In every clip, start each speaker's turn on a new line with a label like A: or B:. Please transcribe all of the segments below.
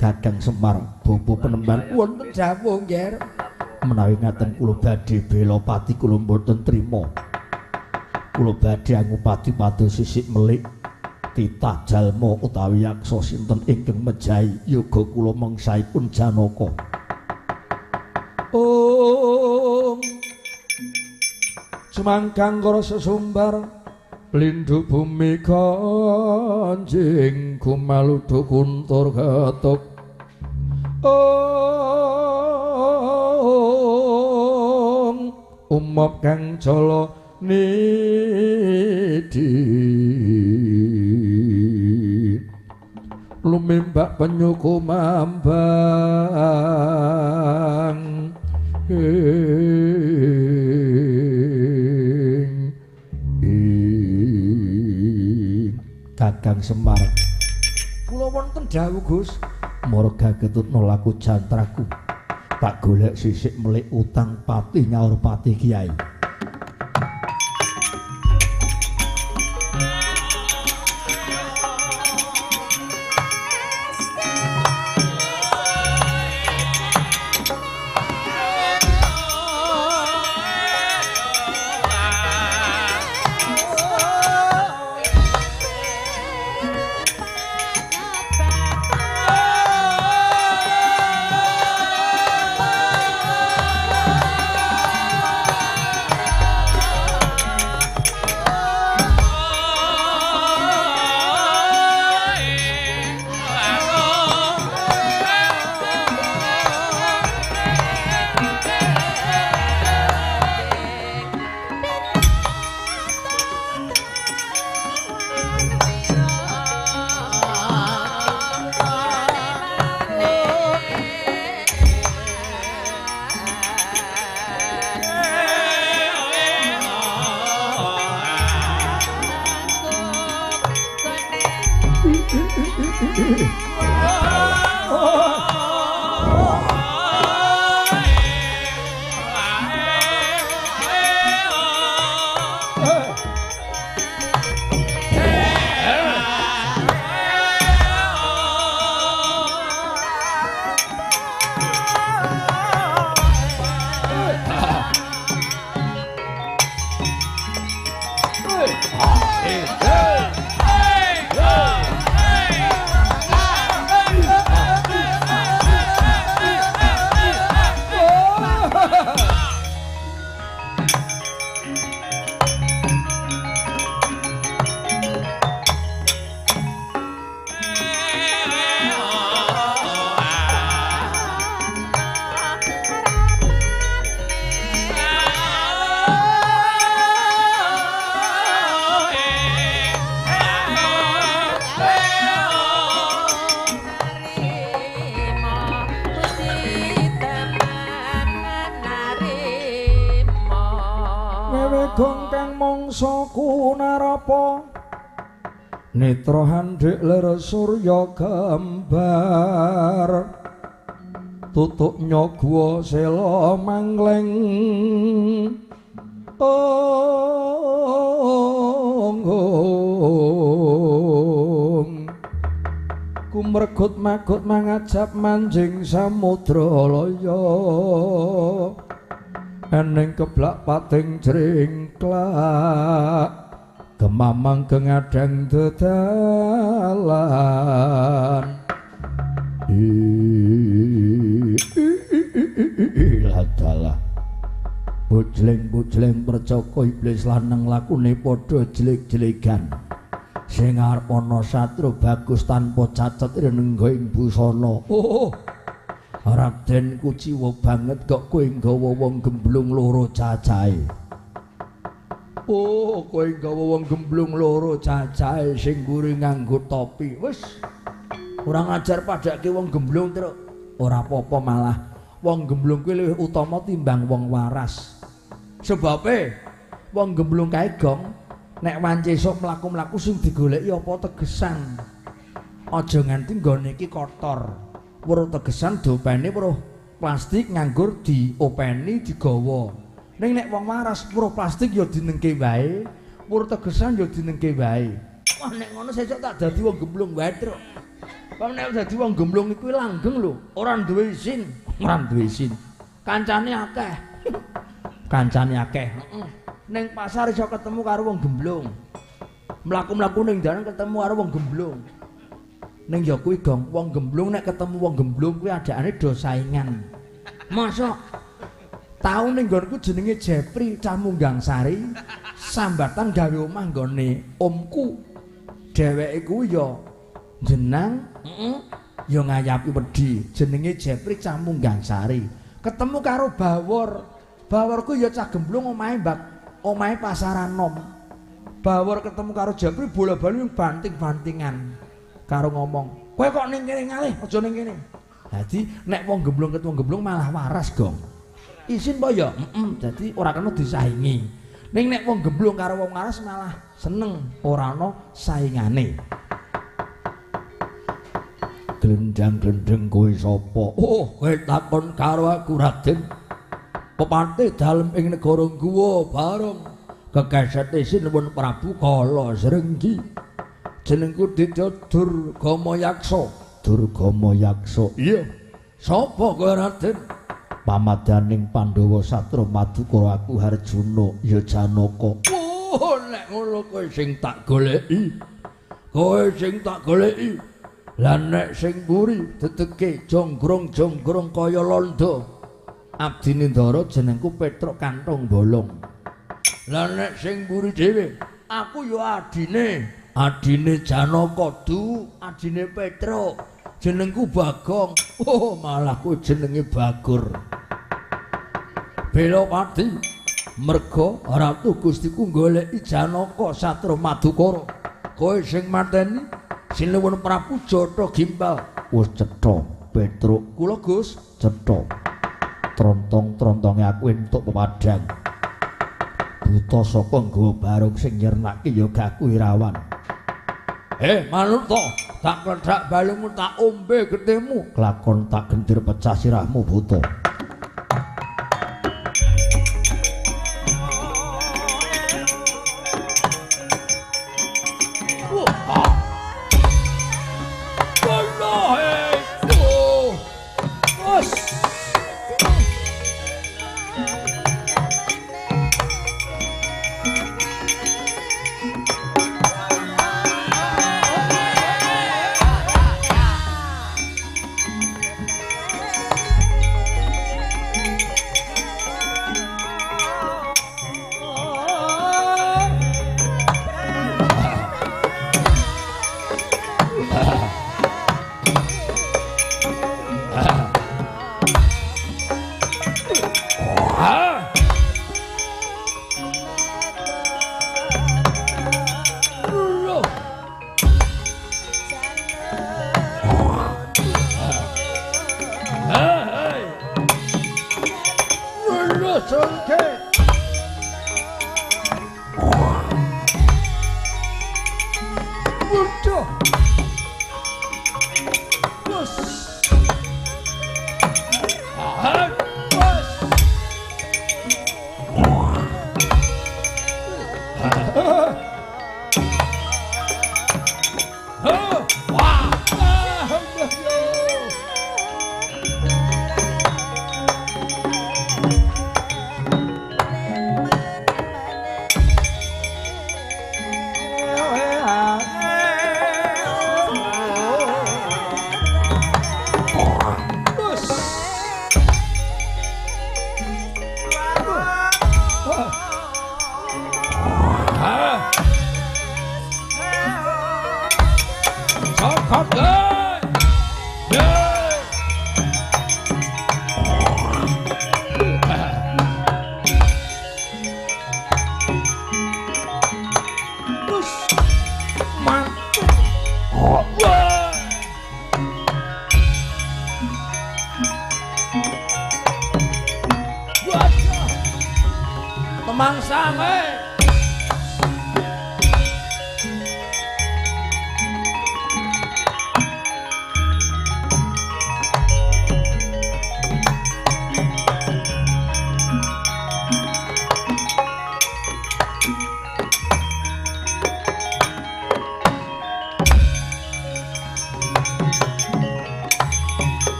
A: Kakang Semar Bobo Penemban wonten dawuh nggih. Menawi ngaten kula badhe bela pati kula mboten trima. Kula badhe angupati pados sisik melik titah jalma utawi yaksa sinten ingkang mejahi yoga kula mangsaipun Janaka. Semangkang karo sesumbar lindhu bumi kanjing kumaludu kuntur gatuk umop kang jala nidi lumimbak penyuku mambang Kakang Semar kula wonten dawuh Gus marga ketutno laku jantraku tak golek sisik melik utang pati nyaur pati Kiai. Netra handhik ler surya gambar tutuk nyogwa sela mangleng kumregut magut mangajab manjing samudra laya eneng keblak pating jringklak kemamang kengadang dedalan ladalah bujleng-bujleng percoko iblis lanang lakune padha jelik-jeligan sing arep ana satru bagus tanpa cacat renengga ing busana Raden kuciwa banget kok kowe nggawa wong gemblung loro cacahe. Kowe gawa wong gemblung loro cacahe sing mburi nganggo topi. Wis ora ngajar padake wong gemblung truk. Ora apa-apa malah wong gemblung kuwi luwih utama timbang wong waras. Sebabe wong gemblung kae gong nek wanci esuk mlaku-mlaku sing digoleki apa tegesan. Aja nganti nggone iki kotor. Weruh tegesan dopene weruh plastik nganggur diopeni digawa. Ning nek wong waras weruh plastik ya dinengke wae, weruh tegesan ya dinengke wae. Wah nek ngono sesuk tak dadi wong gemblung wae, Truk. Wong nek dadi wong gemblung iku langgeng lho, ora duwe isin, ora duwe isin. Kancane akeh. Kancane akeh, heeh. Ning pasar iso ketemu karo wong gemblung. Mlaku-mlaku ning dalan ketemu karo wong gemblung. Ning ya kuwi Gong, wong gemblung nek ketemu wong gemblung kuwi adakane do saingan. Mosok tau ning nggonku jenenge Jepri Cah Munggang Sari, sambatan gawe omah nggone omku. Dheweke kuwi ya jenang, ya ngayapi wedi. Jenenge Jepri Cah Munggang Sari. Ketemu karo Bawor. Baworku ya cah gemblung omahe pasaran nom. Bawor ketemu karo Jepri bola-bali banting-bantingan. Karo ngomong, kowe kok ning kene ngalih, aja ning kene. Dadi nek wong gemblung ketemu gemblung malah waras, Gong. Isin po ya? Dadi ora kena disaingi. Ning nek wong gemblung karo wong waras malah seneng, ora ana saingane. Glendang-glendeng kowe sapa? Oh, kowe takon karo aku, Raden. Pepatih dalem ing negara Guwa bareng kekeset isin nuwun Prabu Kala Srenggi. Jenengku Ditya Durgama Yaksa. Durgama Yaksa. Iya. Sapa kowe, Raden? Pamadyaning Pandhawa Satra Madukara aku Harjuna ya Janaka. Oh, nek ngono kowe sing tak goleki. Kowe sing tak goleki. Lah nek sing mburi dedeke jonggrong-jonggrong kaya londo. Abdine Ndara jenengku Petruk Kantong Bolong. Lah nek sing mburi dhewe, aku ya adine Janaka Du, adine Petruk. Jenengku Bagong. Oh, malah ku jenenge Bagur. Belopati merga Ratu Gustiku goleki Janaka Satra Madukara. Kowe sing mateni Sinuwun Prabu Jatha Gimbal. Wis cetha, Petruk. Kula Gus, cetha. Trontong-trontonge aku entuk pepadhang. Buta saka nggawa barung sing nyernake ya gaku Irawan. Manut to, tak kledhak balungmu tak ombe getihmu. Kelakon tak gendir pecah sirahmu buta.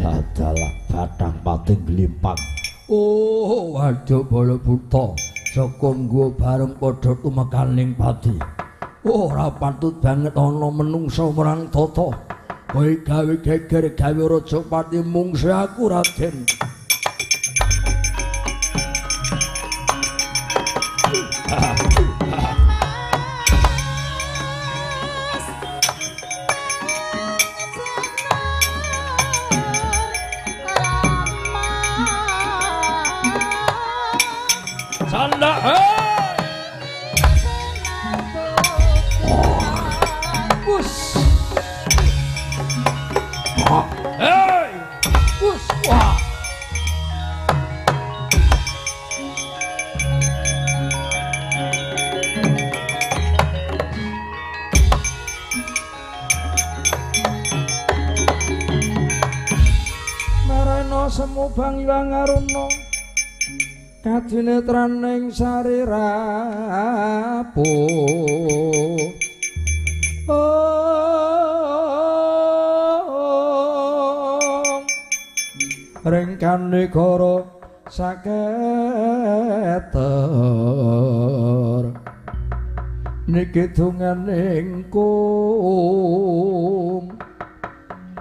A: adalah batang pating glimpang. Oh, waduh bala buta saka nggo bareng padha tumekaning pati. Ora patut banget ana menungsa marang tata. Kowe gawe geger gawe raja pati mungsuh aku Raden. Sanda Bus Hey Bus wah Narana semu bang Hyang Aruna kadinetraning sari rapuh ringkan negara saketer niki dunganing kum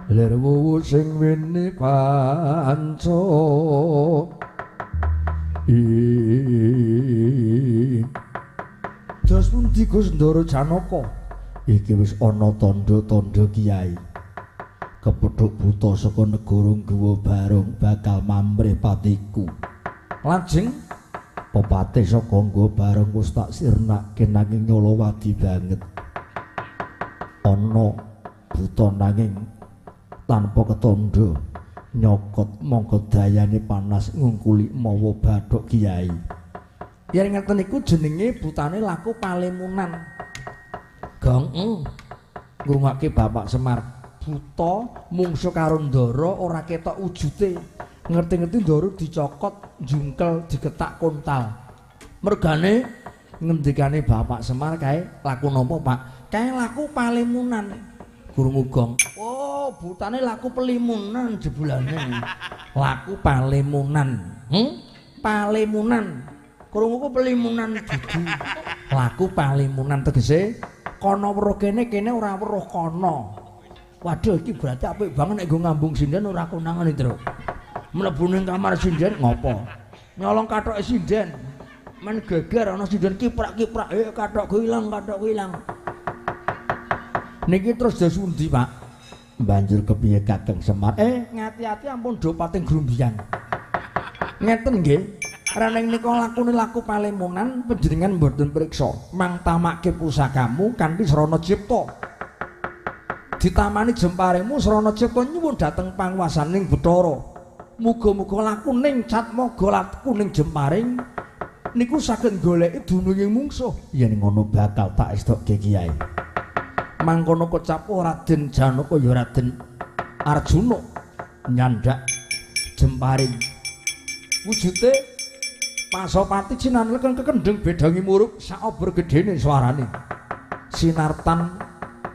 A: lir wuwu sing wini panca dos pundi Gus Ndara Janaka iki wis ana tandha-tandha kiai kepethuk buta saka negara Guwa Barung bakal mamrih patiku lajeng pepatih saka Guwa Barung wis tak sirnake nanging nyolowadi banget ana buta nanging tanpa ketandha nyokot mongko dayane panas ngungkuli mawa bathuk kiai. Yen ngeten iku jenenge butane laku palemunan. Gong ngrungake Bapak Semar. Buta mungsuh karo Ndara ora ketok wujute. Ngerti-ngerti Ndara dicokot, jungkel, digetak kontal. Mergane ngendikane Bapak Semar kae laku napa, Pak? Kae laku palemunan. Krungu gong. Oh, butane laku pelimunan jebulane. Laku palemunan. Palemunan. Krungu ku pelimunan dudu. Laku palemunan tegese kono weruh kene ora weruh kono. Waduh iki berarti apik banget nek nggo ngambung sinden ora konangan iki, Tru. Mlebu ning kamar sinden ngopo? Nyolong kathoke sinden. Men geger ana sinden kiprak-kiprak. Kathokku ilang, kathokku ilang. Niki terus dos pundi, Pak? Banjur kepiye Kakang Semar? Ngati-ati ampun do pating grumbiyan. Ngeten nggih. Reneng nika lakune laku palemunan panjenengan mboten priksa. Mangtamake pusakamu kanthi srana cipta. Ditamani jemparemu srana cipta nyuwun dhateng panguwasaning Bathara. Muga-muga lakuning Catmaga lakuning jemparing niku saged goleki dununging mungsuh. Yen ngono bakal tak estokke Kiai. Mangkono kecapo Raden Janaka ya Raden Arjuna nyandak jemparing wujute Pasopati cinanleken kekendheng bedangi muruk saober gedene swarane sinartan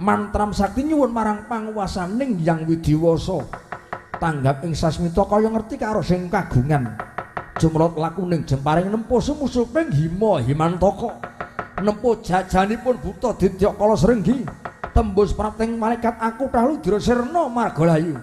A: mantram sakti nyuwun marang panguwasaning Hyang Widiwasa tanggap ing sasmita kaya ngerti karo sing kagungan jumrot lakuning jemparing nempuh sumusuping hima himantaka nempuh jajanipun buta Ditya Kala Srenggi tembus prating malaikat aku tahlu dirasirna margalayu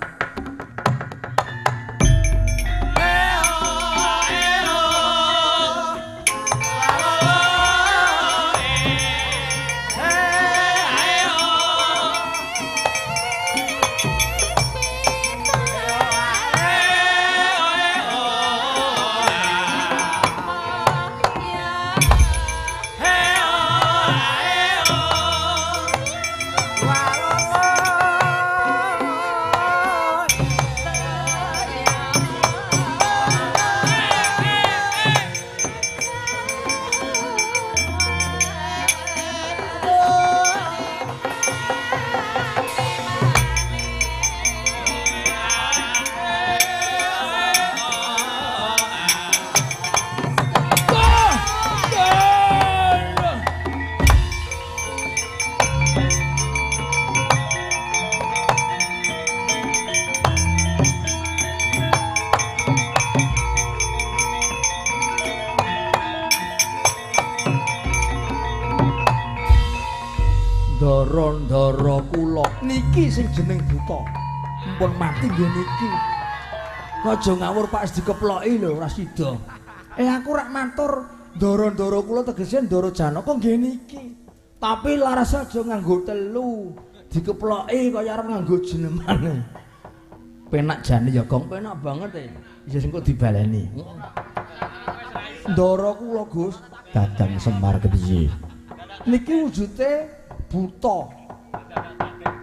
A: Ndara kula niki sing jeneng buta. Mumpun mati nggih niki. Aja ngawur Pak dikeploki lho ora sida. Aku rak matur Ndara kula tegese Ndara Janaka nggih niki. Tapi laras aja nganggo telu. Dikeploki kaya arep nganggo jenemane. Penak jane ya Gong, penak banget ya sing kok dibaleni. Ndara kula Gus Dadang Semar kepiye? Niki wujude buta.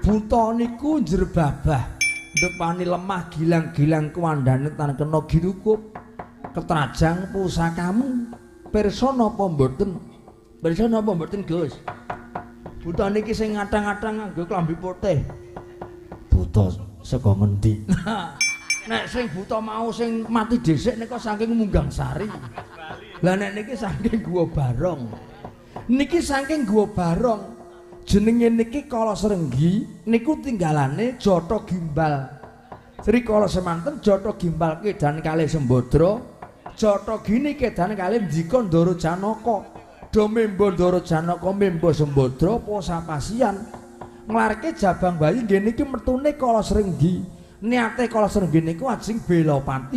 A: Buta niku njrebabah. Depani lemah gilang-gilang kuwandane tan kena girukup. Ketrajang pusakamu. Pirsa napa mboten? Pirsa napa mboten Gus? Buta niki sing ngatang-atang nganggo klambi putih. Buta saka ngendi? Nek sing buta mau sing mati dhisik nika saking Munggang Sari. Lah nek niki saking Guwa Barong. Niki saking Guwa Barong. Jenenge niki Kala Srenggi niku tinggalane Jata Gimbal. Srikala semanten Jata Gimbal kedan kalih Sembadra. Jata Gini kedan kalih Ndika Ndara Janaka. Do memba Ndara Janaka memba Sembadra apa sapasian. Nglarke jabang bayi nggih niki metune Kala Srenggi. Niate Kala Srenggi niku ajeng bela pati.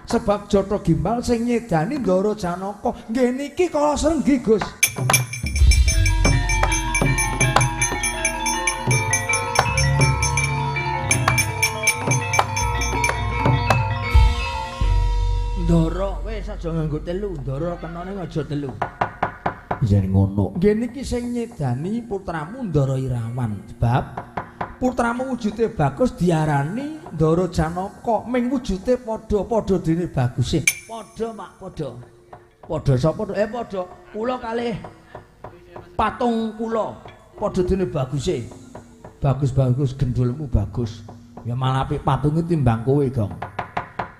A: Sebab Jata Gimbal sing nyedani Ndara Janaka. Nggih niki Kala Srenggi, Gus. Ndara wis aja nganggo telu, Ndara kenane aja telu. Yen ngono. Nggih niki sing nyedani putramu Ndara Irawan. Sebab putramu wujude bagus diarani Ndara Janaka, ming wujude padha-padha dene baguse. Padha Mak, padha. Padha sapa? Padha. Kula kalih patung kula padha dene baguse. Bagus-bagus gendulmu bagus. Ya malah apik patunge timbang kowe, Gong.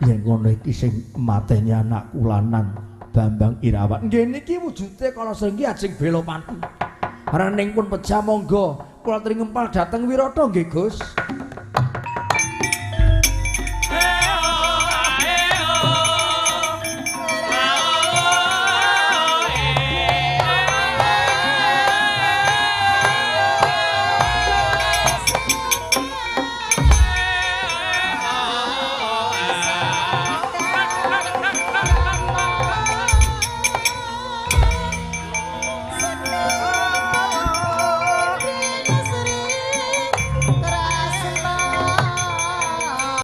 A: Yen ngono iki sing mateni anak kulanan Bambang Irawan. Nggih niki wujude Kala Srenggi ajeng bela pati. Rening pun pejah monggo kula aturi ngempal dhateng Wirata nggih Gus.